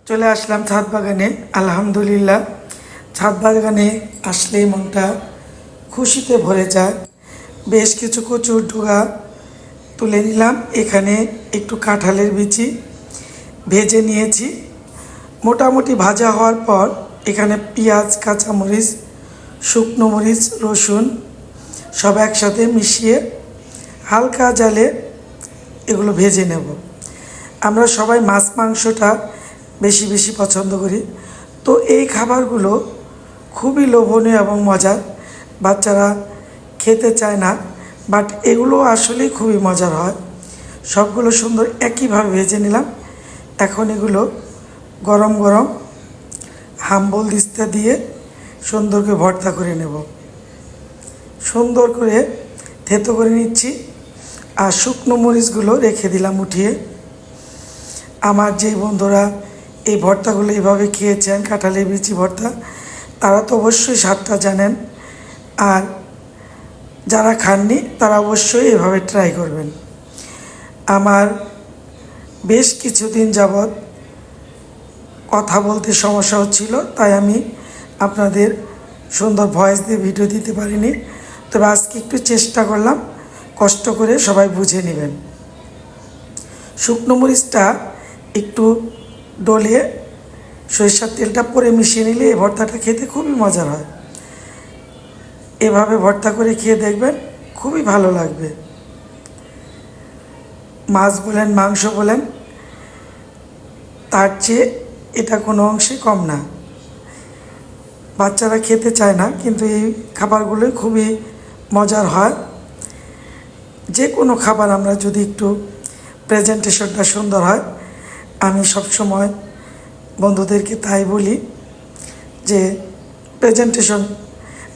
চলে আসলাম ছাদ বাগানে। আলহামদুলিল্লাহ, ছাদ বাগানে আসলেই মনটা খুশিতে ভরে যায়। বেশ কিছু কচুর ডগা তুলে নিলাম। এখানে একটু কাঁঠালের বিচি ভেজে নিয়েছি। মোটামুটি ভাজা হওয়ার পর এখানে পেঁয়াজ, কাঁচামরিচ, শুকনো মরিচ, রসুন সব একসাথে মিশিয়ে হালকা জালে এগুলো ভেজে নেব। আমরা সবাই মাছ মাংসটা বেশি বেশি পছন্দ করি, তো এই খাবারগুলো খুবই লোভনীয় এবং মজার। বাচ্চারা খেতে চায় না, বাট এগুলো আসলেই খুবই মজার হয়। সবগুলো সুন্দর একইভাবে ভেজে নিলাম। এখন এগুলো গরম গরম হাম্বল দিস্তা দিয়ে সুন্দর করে ভর্তা করে নেব। সুন্দর করে থেতো করে নিচ্ছি। আর শুকনো মরিচগুলো রেখে দিলাম উঠিয়ে। আমার যে বন্ধুরা এই ভর্তাগুলো এইভাবে খেয়েছেন, কাঁঠালের বিচি ভর্তা, তারা তো অবশ্যই স্বাদটা জানেন। আর যারা খাননি তারা অবশ্যই এভাবে ট্রাই করবেন। আমার বেশ কিছুদিন যাবৎ কথা বলতে সমস্যা হচ্ছিল, তাই আমি আপনাদের সুন্দর ভয়েস দিয়ে ভিডিও দিতে পারিনি। তবে আজকে একটু চেষ্টা করলাম, কষ্ট করে সবাই বুঝে নেবেন। শুকনো মরিচটা একটু ডলে সরিষার তেলটা পরে মিশিয়ে নিলে এই ভর্তাটা খেতে খুবই মজার হয়। এভাবে ভর্তা করে খেয়ে দেখবেন, খুবই ভালো লাগবে। মাছ বলেন, মাংস বলেন, তার চেয়ে এটা কোনো অংশে কম না। বাচ্চারা খেতে চায় না, কিন্তু এই খাবারগুলোই খুবই মজার হয়। যে কোনো খাবার আমরা যদি একটু প্রেজেন্টেশনটা সুন্দর হয়, আমি সবসময় বন্ধুদেরকে তাই বলি যে প্রেজেন্টেশন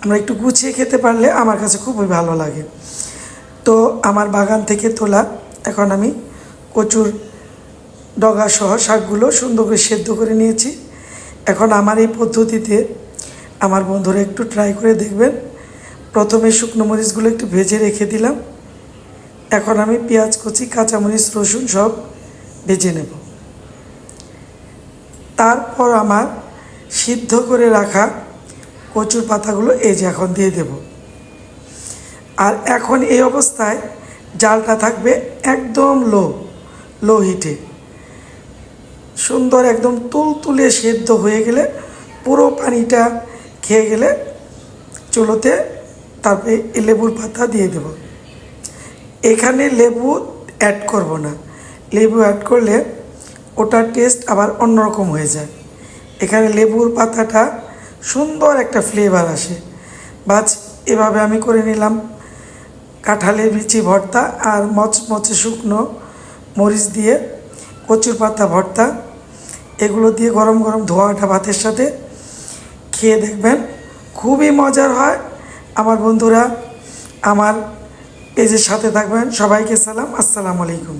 আমরা একটু গুছিয়ে খেতে পারলে আমার কাছে খুবই ভালো লাগে। তো আমার বাগান থেকে তোলা এখন আমি কচুর ডগাসহ শাকগুলো সুন্দর করে সেদ্ধ করে নিয়েছি। এখন আমার এই পদ্ধতিতে আমার বন্ধুরা একটু ট্রাই করে দেখবেন। প্রথমে শুকনো মরিচগুলো একটু ভেজে রেখে দিলাম। এখন আমি পেঁয়াজ কুচি, কাঁচামরিচ, রসুন সব ভেজে নেব। তারপর আমার সিদ্ধ করে রাখা কচুর পাতাগুলো এই যে এখন দিয়ে দেব। আর এখন এই অবস্থায় জালটা থাকবে একদম লো হিটে। সুন্দর একদম তুলতুলে সেদ্ধ হয়ে গেলে, পুরো পানিটা খেয়ে গেলে চুলোতে তারপরে লেবুর পাতা দিয়ে দেব। এখানে লেবু অ্যাড করব না, লেবু অ্যাড করলে ওটার টেস্ট আবার অন্যরকম হয়ে যায়। এখানে লেবুর পাতাটা সুন্দর একটা ফ্লেভার আসে। বাস এভাবে আমি করে নিলাম কাঁঠালের বিচি ভর্তা আর মচমচে শুকনো মরিচ দিয়ে কচুর পাতা ভর্তা। এগুলো দিয়ে গরম গরম ধোয়াটা ভাতের সাথে খেয়ে দেখবেন, খুবই মজার হয়। আমার বন্ধুরা আমার পেজের সাথে থাকবেন। সবাইকে সালাম, আসসালামু আলাইকুম।